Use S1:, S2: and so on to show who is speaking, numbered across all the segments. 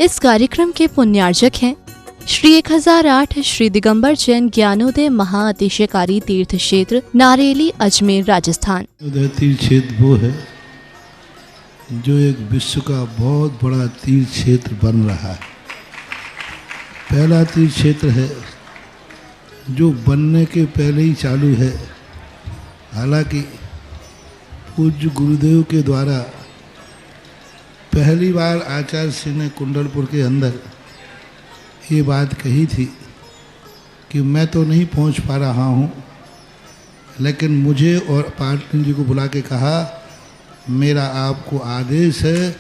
S1: इस कार्यक्रम के पुण्यार्जक हैं श्री 1008 श्री दिगंबर जैन ज्ञानोदय महाअतिशयकारी तीर्थ क्षेत्र नारेली अजमेर राजस्थान।
S2: तीर्थ क्षेत्र वो है जो एक विश्व का बहुत बड़ा तीर्थ क्षेत्र बन रहा है। पहला तीर्थ क्षेत्र है जो बनने के पहले ही चालू है। हालांकि पूज्य गुरुदेव के द्वारा पहली बार आचार्य श्री ने कुंडलपुर के अंदर ये बात कही थी कि मैं तो नहीं पहुंच पा रहा हूं, लेकिन मुझे और पाटनी जी को बुला के कहा मेरा आपको आदेश है,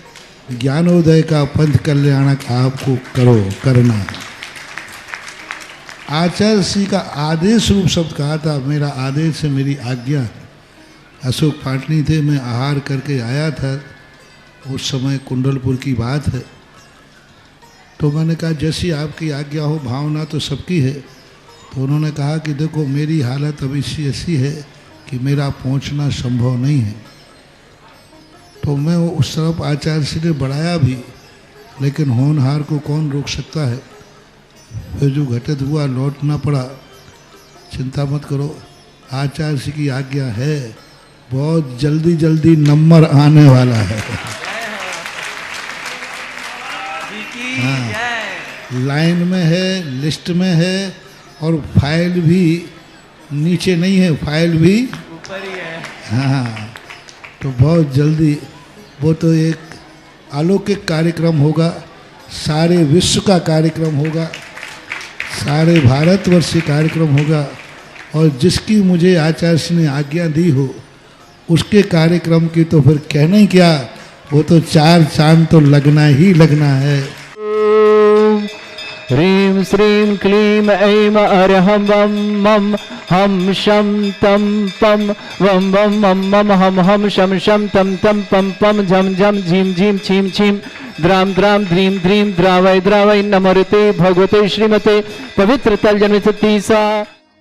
S2: ज्ञानोदय का पंथ कल्याणक आपको करना है। आचार्य श्री का आदेश रूप शब्द कहा था, मेरा आदेश है, मेरी आज्ञा है। अशोक पाटनी थे, मैं आहार करके आया था, उस समय कुंडलपुर की बात है। तो मैंने कहा जैसी आपकी आज्ञा हो, भावना तो सबकी है। तो उन्होंने कहा कि देखो मेरी हालत अभी ऐसी है कि मेरा पहुंचना संभव नहीं है। तो मैं उस तरफ आचार्य श्री ने बढ़ाया भी, लेकिन होनहार को कौन रोक सकता है। फिर जो घटित हुआ लौटना पड़ा। चिंता मत करो, आचार्य श्री की आज्ञा है, बहुत जल्दी जल्दी नंबर आने वाला है। हाँ, लाइन में है, लिस्ट में है, और फाइल भी नीचे नहीं है, फाइल भी
S3: ऊपर ही है।
S2: हाँ, तो बहुत जल्दी वो तो एक अलौकिक कार्यक्रम होगा, सारे विश्व का कार्यक्रम होगा, सारे भारतवर्ष का कार्यक्रम होगा। और जिसकी मुझे आचार्य ने आज्ञा दी हो उसके कार्यक्रम की तो फिर कहना ही क्या, वो तो 4 चांद तो लगना ही लगना है।
S3: ह्रीं श्रीं क्लीं ऐं अरहं वं मं हम शं तं पं वं वं मं मम हम शं शं तं तं पं पं झं झं झीं झीं छीं छीं द्रां द्रां द्रीं द्रीं द्रावै नमोते भगवते श्रीमते पवित्र तलजन्मति सा।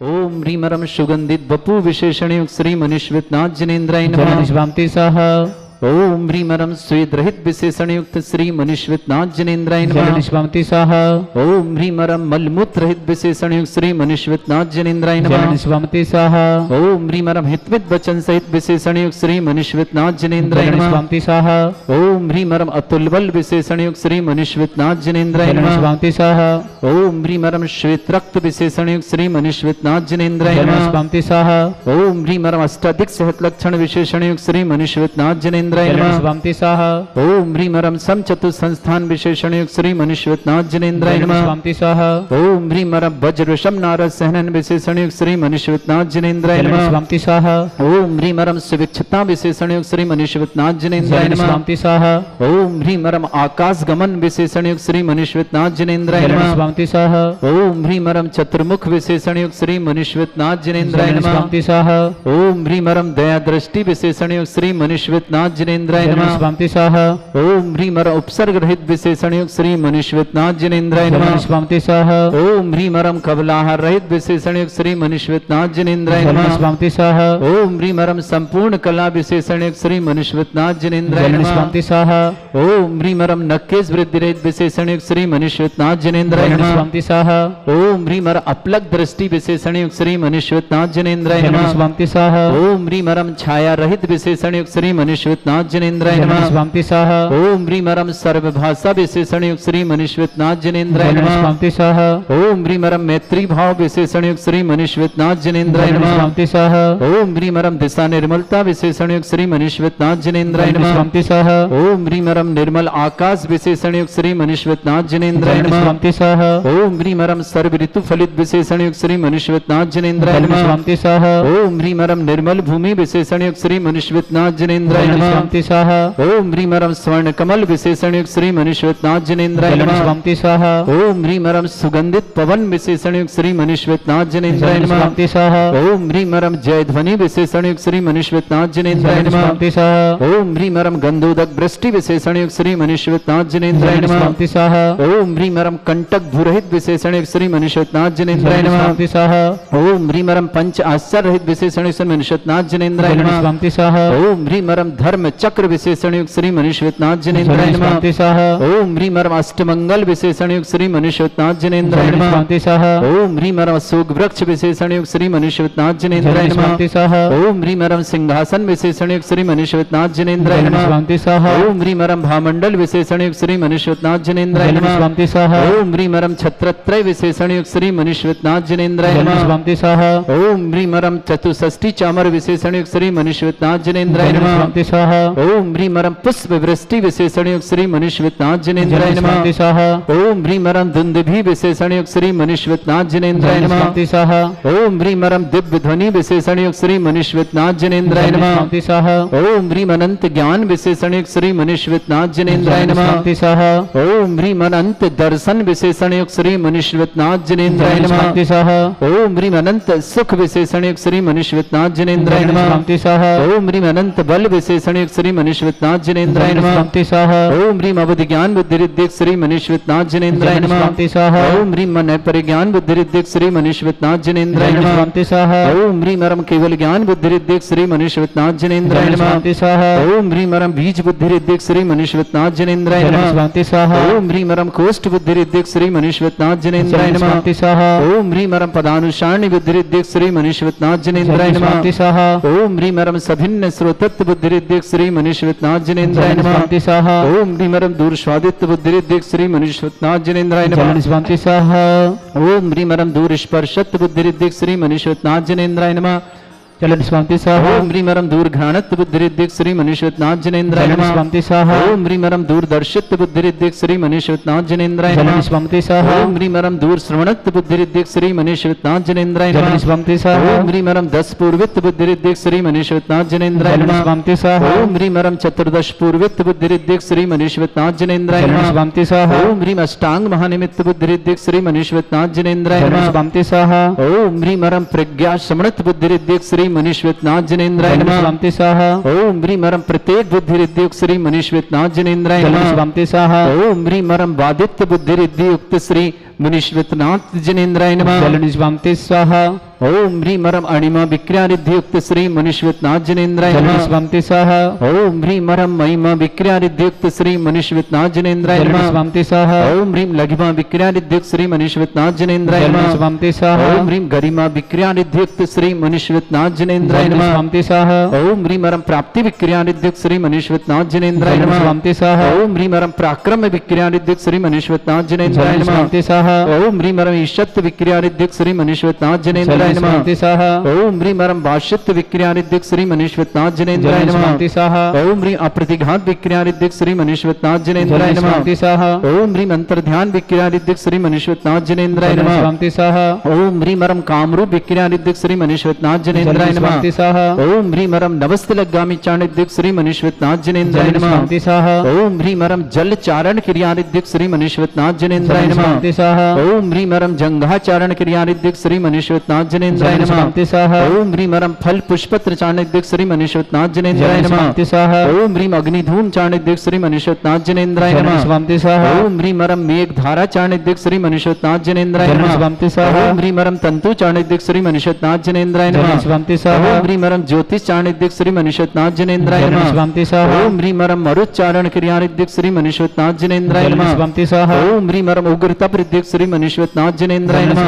S3: ओम ह्रीमरम सुगंधित बपू विशेषणयुक्त श्री मनीश्वितनाथ जिनेन्द्राय नमः। ओम ह्रीमरम स्वेद रहित विशेषण युक्त श्री मनीश्वितनाथ जिनेन्द्राय नमः। ओम ह्रीमरम मलमूत्र रहित विशेषण युक्त श्री मनीश्वितनाथ जिनेन्द्राय नमः। ओम ह्रीमरम हितविद वचन सहित विशेषण युक्त श्री मनीश्वितनाथ जिनेन्द्राय नमः। ओम ह्रीमरम अतुलबल विशेषण युक्त श्री मनीश्वितनाथ जिनेन्द्राय नमः। ओम ह्रीमरम श्वेत रक्त विशेषण युक्त श्री मनीश्वितनाथ जिनेन्द्राय नमः। ओम ह्रीमरम अष्टाधिक सहत लक्षण विशेषण युक्त श्री मनीश्वितनाथ जिनेन्द्राय नमः। ओम ह्रीमरम सम चतुर संस्थान विशेषण युक्त श्री मनीश्वितनाथ जिनेन्द्राय नमः। ओम ह्रीमरम वज्रशम नारद सहनन विशेषण युक्त श्री मनीश्वितनाथ जिनेन्द्राय नमः। ओम ह्रीमरम सुविक्षता विशेषण युक्त श्री मनीश्वितनाथ जिनेन्द्राय नमः। ओम ह्रीमरम आकाश गमन विशेषण युक्त श्री मनीश्वितनाथ जिनेन्द्राय नमः। ओम ह्रीमरम चतुर्मुख विशेषण युक्त श्री मनीश्वितनाथ जिनेन्द्राय नमः। ओम ह्रीमरम दया दृष्टि विशेषण युक्त श्री मनीश्वितनाथ जिनेन्द्राय नमः। ओम ह्रीमरम उपसर्ग रहित विशेषण युक्त श्री मनीश्वितनाथ जिनेन्द्राय नमः। ओम ह्रीमरम कबलाहार रहित विशेषण युक्त श्री मनीश्वितनाथ जिनेन्द्राय नमः। ओम ह्रीमरम संपूर्ण कला विशेषण युक्त श्री मनीश्वितनाथ जिनेन्द्राय नमः। ओम ह्रीमरम नक्केश वृद्धि रहित विशेषण युक्त श्री मनीश्वितनाथ जिनेन्द्राय नमः। ओम ह्रीमरम अपलक दृष्टि विशेषण युक्त श्री मनीश्वितनाथ जिनेन्द्राय नमः। ओम ह्रीमरम छाया रहित विशेषण युक्त श्री मनीश्वितनाथ जिनेन्द्राय नमः। ओम ह्रीमरम सर्वभाषा विशेषण युक्त श्री मनीश्वितनाथ जिनेन्द्राय नमः। ओम ह्रीमरम मैत्री भाव विशेषण युक्त श्री मनीश्वितनाथ जिनेन्द्राय नमः। ओम ह्रीमरम दिशा निर्मलता विशेषण युक्त श्री मनीश्वितनाथ जिनेन्द्राय नमः। ओम ह्रीमरम निर्मल आकाश विशेषण युक्त श्री मनीश्वितनाथ जिनेन्द्राय नमः। ओम ह्रीमरम सर्व ऋतु फलित विशेषण युक्त श्री मनीश्वितनाथ जिनेन्द्राय नमः। ओम ह्रीमरम निर्मल भूमि विशेषण युक्त श्री मनीश्वितनाथ जिनेन्द्राय नमः। ओम ह्रीमरम स्वर्ण कमल विशेषण युक्त श्री मनीश्वितनाथ जिनेन्द्राय नमः। ओम ह्रीमरम सुगंधित पवन विशेषण युक्त श्री मनीश्वितनाथ जिनेन्द्राय नमः। ओम ह्रीमरम जय ध्वनि विशेषण युक्त श्री मनीश्वितनाथ जिनेन्द्राय नमः। ओम ह्रीमरम गंधोदक वृष्टि विशेषण युक्त श्री मनीश्वितनाथ जिनेन्द्राय नमः। ओम ह्रीमरम कंटक भूरहित विशेषण युक्त श्री मनीश्वितनाथ जिनेन्द्राय नमः। ओम ह्रीमरम पंच आश्चर्य रहित विशेषण युक्त श्री मनीश्वितनाथ जिनेन्द्राय नमः। ओम ह्रीमरम धर्म चक्र विशेषण युक्त श्री मनीश्वरनाथ जिनेन्द्राय नमः। ओम ह्रीं मरम अष्टमंगल विशेषण युक्त श्री मनीश्वरनाथ जिनेन्द्राय नमः। ओम ह्रीं मरम अशोक वृक्ष विशेषण युक्त श्री मनीश्वरनाथ जिनेन्द्राय नमः। ओम ह्रीं मरम सिंहासन विशेषण युक्त श्री मनीश्वरनाथ जिनेन्द्राय नमः। ओम ह्रीं मरम भामंडल विशेषण युक्त श्री मनीश्वरनाथ जिनेन्द्राय नमः। ओम ह्रीं मरम छत्रत्रय विशेषण युक्त श्री मनीश्वरनाथ जिनेन्द्राय नमः। ओम ह्रीं मरम चतुष्षष्टि चामर विशेषण युक्त श्री मनीश्वरनाथ जिनेन्द्राय नमः। ओम ह्रीं मरम पुष्प वृष्टि विशेषण युक्त श्री मनीश्वरनाथ जिनेन्द्राय नमः। ओम ह्रीं मरम दुंदुभि विशेषण युक्त श्री मनीश्वरनाथ जिनेन्द्राय नमः। ओम ह्रीं मरम दिव्य ध्वनि विशेषण युक्त श्री मनीश्वरनाथ जिनेन्द्राय नमः। ओम ह्रीं अनंत ज्ञान विशेषण युक्त श्री मनीश्वरनाथ जिनेन्द्राय नमः। ओम ह्रीं अनंत दर्शन विशेषण युक्त श्री मनीश्वरनाथ जिनेन्द्राय नमः। ओम ह्रीं अनंत सुख विशेषण युक्त श्री मनीश्वरनाथ जिनेन्द्राय नमः। ओम ह्रीं अनंत बल विशेषण युक्त श्री मनीश्वरनाथ जिनेन्द्राय नमः। ओम ह्रीं अवधि ज्ञान बुद्धि रिद्धि श्री मनीश्वरनाथ जिनेन्द्राय नमः। ओम ह्रीं मन परिज्ञान बुद्धि रिद्धि श्री मनीश्वरनाथ जिनेन्द्राय नमः। ओम ह्रीं मरम केवल ज्ञान बुद्धि रिद्धि श्री मनीश्वरनाथ जिनेन्द्राय नमः। ओम ह्रीं मरम बीज बुद्धि रिद्धि श्री मनीश्वरनाथ जिनेन्द्राय नमः। ओम ह्रीं मरम कोष्ठ बुद्धि रिद्धि श्री मनीश्वरनाथ जिनेन्द्राय नमः। ओम ह्रीं मरम पदानुसारणी बुद्धि रिद्धि श्री मनीश्वरनाथ जिनेन्द्राय नमः। ओम ह्रीं मरम सभिन्न स्रोतत्व बुद्धि रिद्धि श्री मनीश्वरनाथ जिनेन्द्राय नमः। ओम ह्रीं मरम दूर स्वादित्व बुद्धि रिद्धि श्री मनीश्वरनाथ जिनेन्द्राय नमः। ओम ह्रीं मरम दूर स्पर्शत्व बुद्धि रिद्धि श्री मनीश्वरनाथ जिनेन्द्राय नमः। चलन स्वामी साह। ओम ह्रीं मरम दूर घ्राणत्व बुद्धि रिद्धि श्री मनीश्वरनाथ जिनेन्द्राय नमः। स्वामी साह। ओम ह्रीं मरम दूर दर्शित्व बुद्धि रिद्धि श्री मनीश्वरनाथ जिनेन्द्राय नमः। स्वामी साह। ओम ह्रीं मरम दूर श्रवणत्व बुद्धि रिद्धि श्री मनीश्वरनाथ जिनेन्द्राय नमः। स्वामी साह। ओम ह्रीं मरम 10 पूर्वित्व बुद्धि रिद्धि श्री मनीश्वरनाथ जिनेन्द्राय नमः। स्वामी साह। ओम ह्रीं मरम 14 पूर्वित्व बुद्धि रिद्धि श्री मनीश्वरनाथ जिनेन्द्राय नमः। स्वामी साह। ओम ह्रीं अष्टांग महानिमित्त बुद्धि रिद्धि श्री मनीश्वरनाथ जिनेन्द्राय नमः। स्वामी साह। ओम ह्रीं मरम प्रज्ञा श्रवणत्व बुद्धि रिद्धि श्री मनीश्वरनाथ जिनेन्द्राय नमः। स्वामी साह। ओम ह्रीं मरम प्रत्येक बुद्धि रिद्धि श्री मनीश्वरनाथ जिनेन्द्राय नमः। स्वामी साह। ओम ह्रीं मरम बाधित्य बुद्धि रिद्धि युक्त श्री मनीश्वरनाथ जिनेन्द्राय नमः। स्वामी साह। ओम ह्रीं मरम अणिमा विक्रिया रिद्धि युक्त श्री मनीश्वरनाथ जिनेन्द्राय नमः। स्वामी साह। ओम ह्रीं मरम महिमा विक्रिया रिद्धि युक्त श्री मनीश्वरनाथ जिनेन्द्राय नमः। स्वामी साह। ओम ह्रीं लघिमा विक्रिया रिद्धि युक्त श्री मनीश्वरनाथ जिनेन्द्राय नमः। स्वामी साह। ओम ह्रीं गरिमा विक्रिया रिद्धि युक्त श्री मनीश्वरनाथ जिनेन्द्राय नमः। स्वामी साह। ओम ह्रीं मरम प्राप्ति विक्रिया रिद्धि युक्त श्री मनीश्वरनाथ जिनेन्द्राय नमः। स्वामी साह। ओम ह्रीं मरम पराक्रम विक्रिया रिद्धि युक्त श्री मनीश्वरनाथ जिनेन्द्राय नमः। स्वामी साह। ओम ह्रीं मरम ईशत्व विक्रिया रिद्धि युक्त श्री मनीश्वरनाथ जिनेन्द्राय नमः। ओम ह्रीं मरम भाष्यत्व विक्रिया रिद्धि युक्त श्री मनीश्वरनाथ जिनेन्द्राय नमः। ओम ह्रीं अप्रतिघात विक्रिया रिद्धि युक्त श्री मनीश्वरनाथ जिनेन्द्राय नमः। ओम ह्रीं अंतर्ध्यान विक्रिया रिद्धि युक्त श्री मनीश्वरनाथ जिनेन्द्राय नमः। ओम ह्रीं मरम कामरूप विक्रिया रिद्धि युक्त श्री मनीश्वरनाथ जिनेन्द्राय नमः। ओम ह्रीं मरम नवस्तिलगामी चारण रिद्धि युक्त श्री मनीश्वरनाथ जिनेन्द्राय नमः। ओम ह्रीं मरम जल चारण क्रिया रिद्धि युक्त श्री मनीश्वरनाथ जिनेन्द्राय नमः। ओम ह्रीं मरम जंघाचारण क्रिया रिद्धि युक्त श्री मनीश्वरनाथ जिनेन्द्राय नमः। ओम ह्रीं मरम फल पुष्पत्र चारण रिद्धि युक्त श्री मनीश्वरनाथ जिनेन्द्राय नमः। ओम ह्रीं अग्निधूम चारण रिद्धि युक्त श्री मनीश्वरनाथ जिनेन्द्राय नमः। ओम ह्रीं मरम मेघ धारा चारण रिद्धि युक्त श्री मनीश्वरनाथ जिनेन्द्राय नमः। ओम ह्रीं मरम तंतु चारण रिद्धि युक्त श्री मनीश्वरनाथ जिनेन्द्राय नमः। ओम ह्रीं मरम ज्योतिष चारण रिद्धि युक्त श्री मनीश्वरनाथ जिनेन्द्राय नमः। ओम ह्रीं मरम मरुच्चारण क्रिया रिद्धि युक्त श्री मनीश्वरनाथ जिनेन्द्राय नमः। ओम ह्रीं मरम उग्र तप रिद्धि युक्त श्री मनीश्वरनाथ जिनेन्द्राय नमः।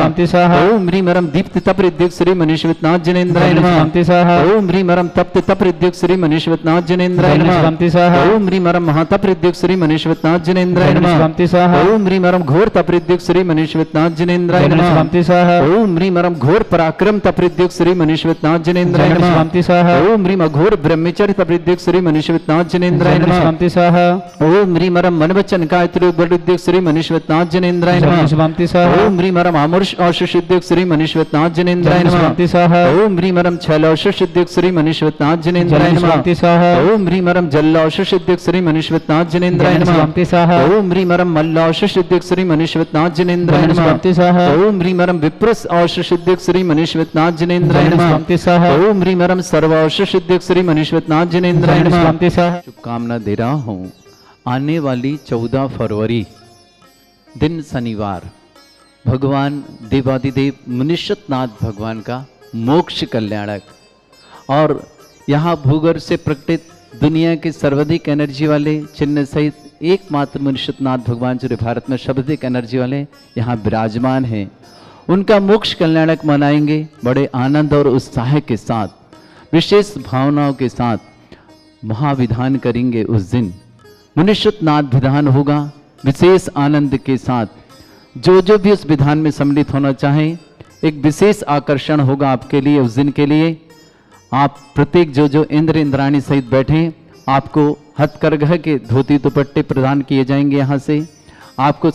S3: ओम ह्रीं मरम दीप्त तप रिद्धि युक्त श्री मनीश्वरनाथ जिनेन्द्राय नमः। ओम ह्रीं मरम तप्त तप रिद्धि युक्त श्री मनीश्वरनाथ जिनेन्द्राय नमः। ओम ह्रीं मरम महातप रिद्धि युक्त श्री मनीश्वरनाथ जिनेन्द्राय नमः। ओम ह्रीं मरम घोर तप रिद्धि युक्त श्री मनीश्वरनाथ जिनेन्द्राय नमः। ओम ह्रीं मरम घोर पराक्रम तप रिद्धि युक्त श्री मनीश्वरनाथ जिनेन्द्राय नमः। ओम ह्रीं अघोर ब्रह्मचर्य तप रिद्धि युक्त श्री मनीश्वरनाथ जिनेन्द्राय नमः। ओम ह्रीं मरम मन वचन कायत्र रिद्धि युक्त श्री मनीश्वरनाथ जिनेन्द्राय नमः। ओम ह्रीं मरम आमुष औषध रिद्धि युक्त श्री मनीश्वरनाथ जिनेन्द्राय नमः। ओम ह्रीं मरम छल औषध रिद्धि युक्त श्री मनीश्वरनाथ जिनेन्द्राय नमः। ओम ह्रीं मरम जल औषध रिद्धि युक्त श्री मनीश्वरनाथ जिनेन्द्राय नमः। ओम ह्रीं मरम मल्ल औषध रिद्धि युक्त श्री मनीश्वरनाथ जिनेन्द्राय नमः। ओम ह्रीं मरम विप्रस औषध रिद्धि युक्त श्री मनीश्वरनाथ जिनेन्द्राय नमः। ओम ह्रीं मरम सर्व औषध रिद्धि युक्त श्री मनीश्वरनाथ जिनेन्द्राय नमः। शुभकामना दे रहा हूँ आने वाली 14 फरवरी दिन शनिवार भगवान देवादिदेव मुनीश्वरनाथ भगवान का मोक्ष कल्याणक और यहाँ भूगर्भ से प्रकटित दुनिया के सर्वाधिक एनर्जी वाले चिन्ह सहित एकमात्र मुनिषतनाथ भगवान जो भारत में सर्वाधिक एनर्जी वाले यहाँ विराजमान हैं, उनका मोक्ष कल्याणक मनाएंगे बड़े आनंद और उत्साह के साथ, विशेष भावनाओं के साथ महाविधान करेंगे। उस दिन मुनिषतनाथ विधान होगा विशेष आनंद के साथ। जो भी उस विधान में सम्मिलित होना चाहें, एक विशेष आकर्षण होगा आपके लिए उस दिन के लिए। आप प्रत्येक जो इंद्र इंद्राणी सहित बैठे, आपको हथकरघा के धोती दुपट्टे प्रदान किए जाएंगे। यहाँ से आपको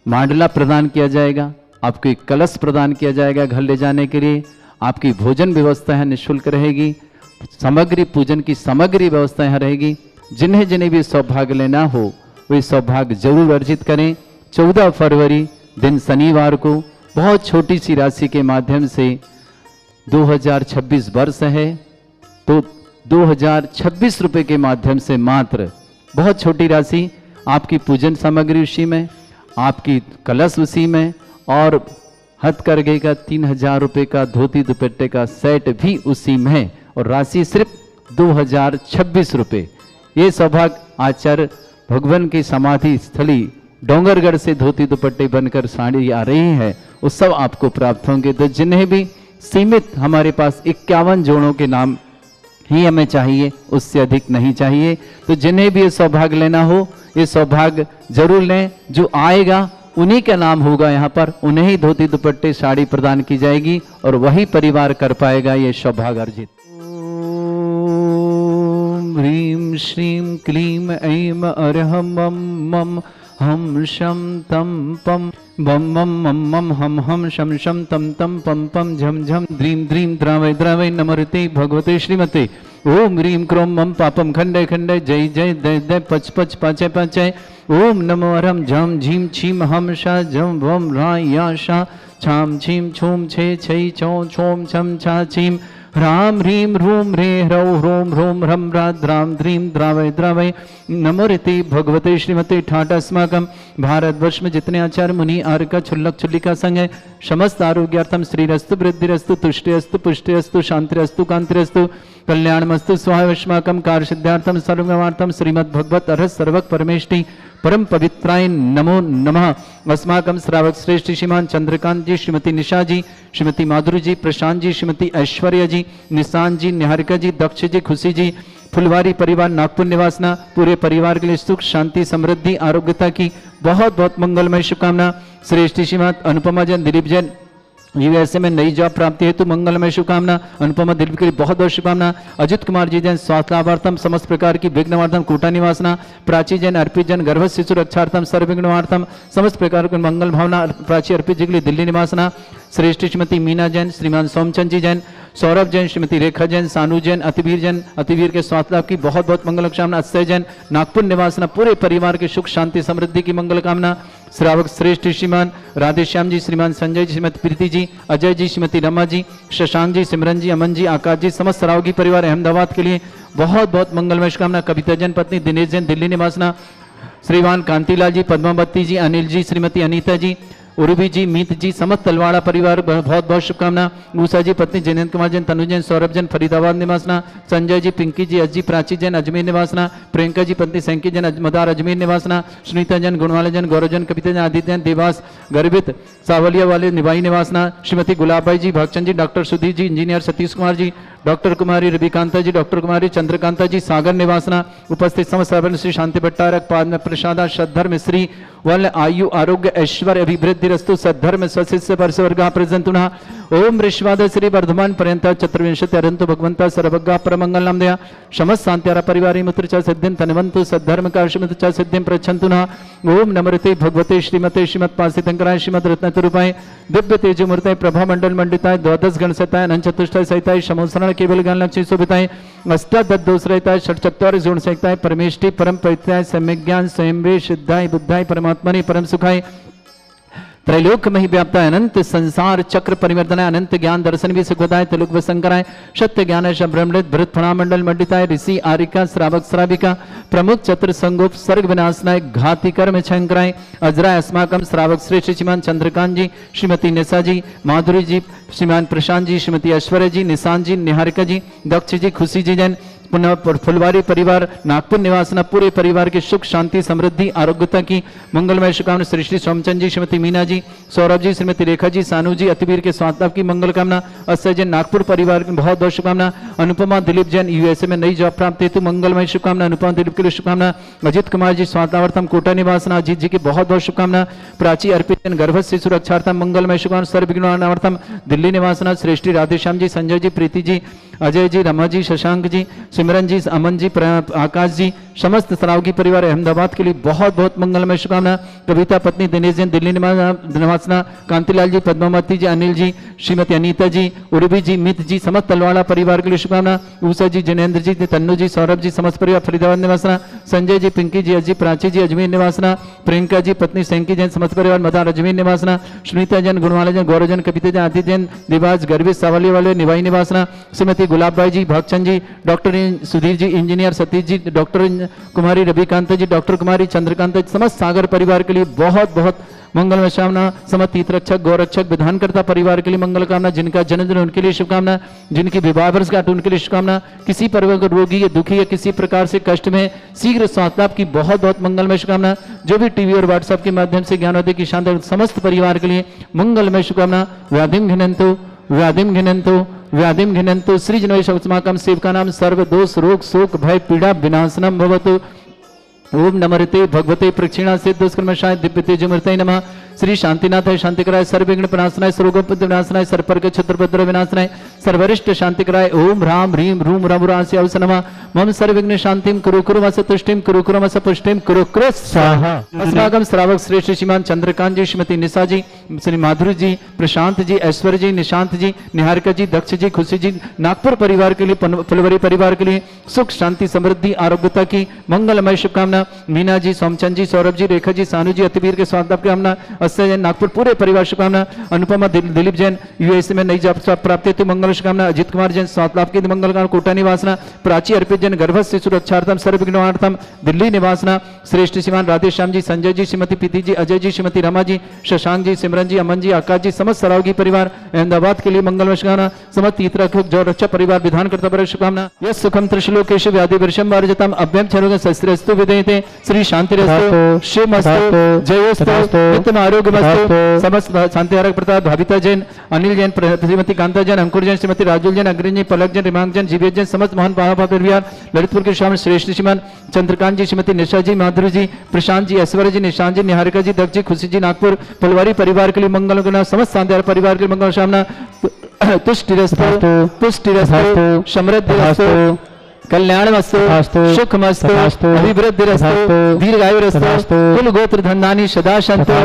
S3: मांडला प्रदान किया जाएगा, आपको एक कलश प्रदान किया जाएगा घर ले जाने के लिए। आपकी भोजन व्यवस्था है निःशुल्क रहेगी, सामग्री पूजन की सामग्री व्यवस्था यहाँ रहेगी। जिन्हें जिन्हें भी सौभाग्य लेना हो वे सौभाग्य जरूर अर्जित करें। 14 फरवरी दिन शनिवार को बहुत छोटी सी राशि के माध्यम से 2026 वर्ष है तो 2026 रुपए के माध्यम से मात्र बहुत छोटी राशि, आपकी पूजन सामग्री उसी में, आपकी कलश उसी में, और हथकरघे का 3000 रुपए का धोती दुपट्टे का सेट भी उसी में, और राशि सिर्फ 2026 रुपए। ये सौभाग्य आचार्य भगवान की समाधि स्थली डोंगरगढ़ से धोती दुपट्टे बनकर साड़ी आ रही है, वो सब आपको प्राप्त होंगे। तो जिन्हें भी सीमित, हमारे पास 51 जोड़ों के नाम ही हमें चाहिए, उससे अधिक नहीं चाहिए। तो जिन्हें भी ये सौभाग्य लेना हो ये सौभाग्य जरूर लें। जो आएगा उन्हीं का नाम होगा यहाँ पर, उन्हें ही धोती दुपट्टे साड़ी प्रदान की जाएगी और वही परिवार कर पाएगा ये सौभाग्य अर्जित। ओम ह्रीं श्रीं क्लीं ऐं अरहं मम मम हम शम तम पम बम मम मम मम हम शम शम तम तम पम पम झम झम द्रीं द्रीं द्रावय द्रावय नमोते भगवते श्रीमते। ओम ह्रीं क्रों मम पापम खंडय खंडय जय जय दय दय पच पच पाचय पाचय। ओम नमो हरम झम झीम छीम हम शा झम वम रा या शा छाम छीम छूम छे छै छौ छोम छम छा छीम राम ह्रीं रूम रे ह्रौ ह्रोम ह्रोम ह्रम राम द्रीं द्रावय द्रावय नमोते भगवते श्रीमते। ठाट अस्माकम भारतवर्ष में जितने आचार्य मुनि आर्य छुल्लक छुल्लिका संघ है, समस्त आरोग्यार्थम श्रीरस्तु वृद्धिरस्तु तुष्टिरस्तु पुष्टिरस्तु शांतिरस्तु कांतिरस्तु कल्याणमस्तु स्वाहावस्माकं कार्य सिद्धार्थम सर्वमार्थम श्रीमद् भगवत अर्हत सर्वक परमेष्टि परम पवित्राय नमो नमः। अस्माकं श्रावक श्रेष्ठ श्रीमान चंद्रकांत जी, श्रीमती निशा जी, श्रीमती माधुरी जी, प्रशांत जी, श्रीमती ऐश्वर्या जी, निशांत जी, निहारिका जी, दक्ष जी, खुशी जी, फुलवारी परिवार नागपुर निवासना, पूरे परिवार के लिए सुख शांति समृद्धि आरोग्यता की बहुत बहुत मंगलमय शुभकामना। श्रेष्ठ श्रीमान अनुपमा जैन, दिलीप जैन यूएसए में नई जॉब प्राप्ति हेतु मंगलमय शुभकामना। अनुपमा दिलीप के लिए बहुत बहुत शुभकामना। अजित कुमार जी जैन स्वास्थ्य लाभार्थम समस्त प्रकार की विघ्नवार्थम कोटा निवासना। प्राची जैन अर्पित जैन गर्भ शिशु रक्षार्थम सर्वविघ्नवार्थम समस्त प्रकार की मंगल भावना। प्राची अर्पित जी के लिए दिल्ली निवासना। श्रेष्ठ श्रीमती मीना जैन, श्रीमान सोमचंद जी जैन, सौरभ जैन, श्रीमती रेखा जैन, सानू जैन, अतिवीर जैन, अतिवीर के स्वास्थ्य लाभ की बहुत बहुत मंगल कामना। अक्षय जैन नागपुर निवासना, पूरे परिवार के सुख शांति समृद्धि की मंगल कामना। श्रावक श्रेष्ठ श्रीमान राधेश्याम जी, श्रीमान संजय जी, श्रीमती प्रीति जी, अजय जी, श्रीमती रमा जी, शशांक जी, सिमरन जी, अमन जी, आकाश जी, समस्त रावगी परिवार अहमदाबाद के लिए बहुत बहुत मंगलमय कामना। कविता जैन पत्नी दिनेश जैन दिल्ली निवासना। श्रीमान कांतिलाल जी, पद्मावती जी, अनिल जी, श्रीमती अनीता जी, उर्वी जी, मीत जी, समस्त तलवाड़ा परिवार बहुत बहुत शुभकामना। मूसा जी पत्नी जयंत कुमार जैन, तनु जैन, सौरभ जैन फरीदाबाद निवासना। संजय जी, पिंकी जी, अजी, प्राची जैन अजमेर निवासना। प्रियंका जी पत्नी सैंकी जैन मदार अजमेर निवासना। सुनीता जैन, गुणवाला जैन, गौरव जैन, कविता जैन, आदित्य जैन, देवास गर्भित सावलिया वाले निवाई निवासना। श्रीमती गुलाबाई जी, भगचंद जी, doctor Sudhir ji, engineer Satish Kumar ji, doctor कुमारी रविकांता जी, डॉक्टर कुमारी चंद्रकांता जी, सागर निवासना। उपस्थित समस्त श्री शांति भट्टारक पाद में प्रसादा सद्धर्म श्री वल आयु आरोग्य ऐश्वर्य अभिवृद्धि रस्तु सद्धर्म स्वशिष्य परसवर्गा प्रजंतुना। ओम ऋष्वाद श्री वर्धमान पर्यंत चतुर्विंशति अरंतु भगवंता सर्वज्ञा परमंगल नाम दया समस्त शांत्यारा परिवारी मुत्र च सिद्धिं तनवंतु सद्धर्म कार्षमित च सिद्धिं प्रच्छन्तुना। ओम नमृते भगवते श्रीमते श्रीमत्पासितंकराय श्रीमद रत्नतरूपाय दिव्य तेजमूर्ताय प्रभा मंडल मंडिताय द्वादश गणसताय अनंत चतुष्टय सहिताय समोसरण केवल ज्ञान लक्ष्मी शोभिताय अष्टादशरहिताय षट्चत्वारि गुण सहिताय परमेष्टि परम पवित्राय सम्यक ज्ञान स्वयं वे सिद्धाय बुद्धाय परमात्मने परम सुखाय त्रैलोक में ही व्याप्ता अनंत संसार चक्र परिवर्तनाय अनंत ज्ञान दर्शन भी सुखदाय त्रिलोक वसंकराय सत्य ज्ञान ब्रह्मृत भृत फणामंडल मंडिताय ऋषि आरिका श्रावक श्राविका प्रमुख चतुर संगोप सर्ग विनाशनाय घाती कर्म छंकराय अजराय अस्माकम श्रावक श्रेष्ठ श्रीमान चंद्रकांत जी, श्रीमती निशा जी, माधुरी जी, श्रीमान प्रशांत जी, श्रीमती ऐश्वर्या जी, निशांत जी, निहारिका जी, दक्ष जी, खुशी जी जैन, पुनः फुलवारी परिवार नागपुर निवासना पूरे परिवार के सुख शांति समृद्धि आरोग्यता की मंगलमय शुभकामना। श्री श्री सोमचंद जी, श्रीमती मीना जी, सौरभ जी, श्रीमती रेखा जी, सानू जी, अतिवीर के स्वास्थ्य लाभ की मंगल कामना। अक्षय जैन नागपुर परिवार की बहुत बहुत शुभकामना। अनुपमा दिलीप जैन यूएसए में नई जॉब प्राप्त हेतु मंगलमय शुभकामना। अनुपमा दिलीप के लिए शुभकामना। अजित कुमार जी स्वास्थ्यार्थम कोटा निवासना, अजित जी की बहुत बहुत शुभकामना। प्राची अर्पित जैन गर्भस्थ सुरक्षार्थम मंगलमय शुभकामना। सर्वविघ्नार्थम दिल्ली निवासना। श्रेष्ठी राधेश्याम जी, संजय जी, प्रीति जी, अजय जी, रमा जी, शशांक जी, सिमरन जी, अमन जी, आकाश जी, समस्त सरावगी परिवार अहमदाबाद के लिए बहुत बहुत मंगलमय शुभकामना। कविता पत्नी दिनेश जैन दिल्ली निवासना। कांतिलाल जी, पद्मावती जी, अनिल जी, श्रीमती अनीता जी, उर्वी जी, मित जी, समस्त तलवाड़ा परिवार के लिए शुभकामना। ऊषा जी, जिनेन्द्र जी, तन्नू जी, सौरभ जी, समस्त परिवार फरीदाबाद निवासना। संजय जी, पिंकी जी, अजय, प्राची जी, अजमेर निवासना। प्रियंका जी, पत्नी सैंकी जैन, समस्त परिवार मदार अजमेर निवासना। सुनीता जैन, गुणवाला जैन, गौरव जैन, कविता जैन, आदित्य जैन, दिवाज गर्वित सावली वाले निवाई निवासना। श्रीमती गुलाब भाई जी, भक्चंद जी, doctor Sudhir ji, engineer Satish ji, doctor कुमारी रविकांत जी, डॉक्टर कुमारी चंद्रकांत जी, समस्त सागर परिवार के लिए बहुत बहुत मंगलमय शुभकामना। समस्त तीर्थरक्षक गौरक्षक विधानकर्ता परिवार के लिए मंगल कामना। जिनका जन्मदिन उनके लिए शुभकामना। जिनकी विवाह वर्षगांठ उनके लिए शुभकामना। किसी परिवार को रोगी या दुखी या किसी प्रकार से कष्ट में शीघ्र स्वास्थ्य लाभ की बहुत बहुत मंगलमय शुभकामना। जो भी टीवी और व्हाट्सएप के माध्यम से ज्ञानोदय की शानदार समस्त परिवार के लिए मंगलमय शुभकामना। व्याधिम घिनंतु व्याधिम घिनंतु व्याधिम घिनंतु सृजनवै शौचमाकम सेवका नाम सर्व दोष रोग शोक भय पीड़ा विनाशनम भवतु। ओम नमरते भगवते प्रक्षिणा सिद्धस्कर्मशाय दिव्य तेजमूर्तये नमः। श्री शांतिनाथाय शांतिकराय सर्वविघ्न प्रणाशनाय सर्वोपद्रव विनाशनाय सर्पर्क क्षत्रपद्रव विनाशनाय सर्वरिष्ट शांतिकराय ओम ह्राम ह्रीम रूम रमुरास्य औस नमः। मम सर्वविघ्न शांतिम कुरु कुरु मस तुष्टिम कुरु कुरु मस पुष्टिम कुरु कुरु स्वाहा। अस्माकं श्रावक श्रेष्ठ श्रीमान चंद्रकांत जी, श्रीमती निशा जी, श्री माधुरी जी, प्रशांत जी, ऐश्वर्य जी, निशांत जी, निहारिका जी, दक्ष जी, खुशी जी, नागपुर परिवार के लिए, फुलवरी परिवार के लिए सुख शांति समृद्धि आरोग्यता की मंगलमय शुभकामना। मीना जी, सोमचंद जी, सौरभ जी, रेखा जी, सानू जी, अतिवीर के स्वास्थ्य लाभ की कामना। अक्षय जैन नागपुर पूरे परिवार शुभकामना। अनुपमा दिलीप जैन यूएसए में नई जॉब प्राप्त हेतु मंगल शुभकामना। अजित कुमार जैन स्वास्थ्य लाभ की मंगल कामना कोटा निवासना। प्राची अर्पित जैन गर्भस्थ सुरक्षार्थम सर्वविघ्नार्थम दिल्ली निवासना। श्रेष्ठ श्रीमान राधेश्याम जी, संजय जी, श्रीमती प्रीति जी, अजय जी, श्रीमती रमा जी, शशांक जी, सिमरन जी, अमन जी, आकाश जी, समस्त सरावगी परिवार अहमदाबाद के लिए मंगलमय शुभकामना। समस्त तीर्थरक्षक जो रक्षा परिवार विधानकर्ता पर शुभकामना। यस सुखम त्रिशलोकेश व्याधि वर्षम वारजतम अभ्यम छरोग शस्त्रस्तु विदयते। श्री शांतिरस्तु शिवमस्तु जयोस्तु नित्यम आरोग्यमस्तु। समस्त शांतिहारक प्रताप भाविता जैन, अनिल जैन, श्रीमती कांता जैन, अंकुर जैन, श्रीमती राजुल जैन, अग्रणी जैन, पलक जैन, रिमांग जैन, जीवेश जैन, समस्त महान परिवार ललितपुर के श्याम श्रेष्ठ श्रीमान चंद्रकांत जी, श्रीमती निशा जी, माधुरी जी, प्रशांत जी, ऐश्वर्य जी, निशांत जी, निहारिका जी, दक्ष जी, खुशी जी, नागपुर फुलवारी परिवार के लिए मंगल कामना। समस्त शांतिहार परिवार के लिए मंगल कामना। तुष्टिरस्तु पुष्टिरस्तु समृद्धिरस्तु कल्याणमस्तु सुखमस्तु अभिवृद्धिरस्तु दीर्घायुरस्तु कुल गोत्र धन्धानी सदा सन्तु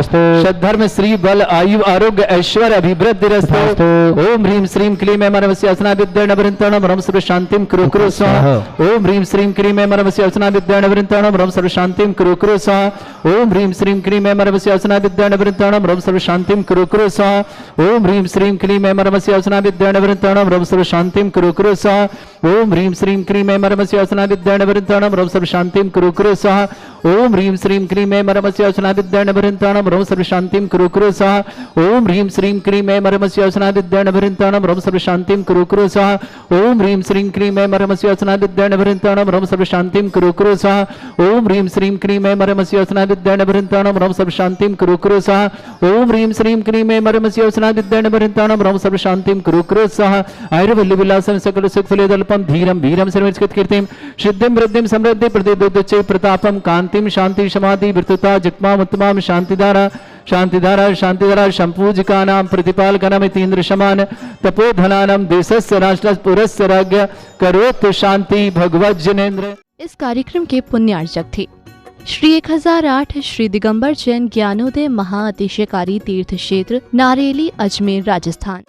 S3: सद्धर्म श्री बल आयु आरोग्य ऐश्वर्य अभिवृद्धिरस्तु। ओम ह्रीम श्रीम क्लीम मरमस्य असना विद्यानवृन्तणम रम सर्व शांतिम कुरु कुरु स्वाहा। ओम ह्रीम श्रीम क्लीम मरमस्य असना विद्यानवृन्तणम रम सर्व शांतिम कुरु कुरु स्वाहा। ओम ह्रीम श्रीम क्लीम मरमस्य असना विद्यानवृन्तणम रम सर्व शांतिम कुरु कुरु स्वाहा। ओम ह्रीम श्रीम क्लीम मरमस्य असना विद्यानवृन्तणम रम सर्व शांतिम कुरु कुरु स्वाहा। ओम ह्रीम श्रीम क्लीम मरमस्य असना विद्यानवृन्तणम रम सर्व शांतिम कुरु कुरु स्वाहा। ओम ह्रीम श्रीम क्लीम मरमस्य असना विद्यानवृन्तणम रम सर्व शांतिम कुरु कुरु स्वाहा। ओम ह्रीम श्रीम क्लीम मरमस्य असना विद्यानवृन्तणम रम सर्व शांतिम कुरु कुरु स्वाहा। ओम ह्रीम श्रीम क्लीम मरमस्य असना विद्यानवृन्तणम रम सर्व शांतिम कुरु कुरु स्वाहा। ओम ह्रीम श्रीम क्लीम मरमस्य असना विद्यानवृन्तणम रम सर्व शांतिम कुरु कुरु स्वाहा। ओम ह्रीम श्रीम क्लीम मरमस्य असना विद्यानवृन्तणम रम सर्व शांतिम कुरु कुरु स्वाहा। आयुर्वल्ली विलासम सकल सुखफलेदल्पम धीरम वीरम सर्वस्कृत कीर्तिम सिद्धिम वृद्धिम समृद्धि प्रतिदुच्चै प्रतापम कांतिम शांति समाधि वृत्तता जित्माम उत्तमाम शांतिधारा शांतिधारा शांतिधारा संपूजिका नाम प्रतिपालकनम इतीन्द्र समान तपोधनानम देशस्य राष्ट्र पुरस्य राज्ञ करोतु शांति भगवत जनेन्द्र।
S1: इस कार्यक्रम के पुण्यार्चक थे श्री 1008 श्री दिगंबर जैन ज्ञानोदय महाअतिशयकारी तीर्थ क्षेत्र नारेली अजमेर राजस्थान।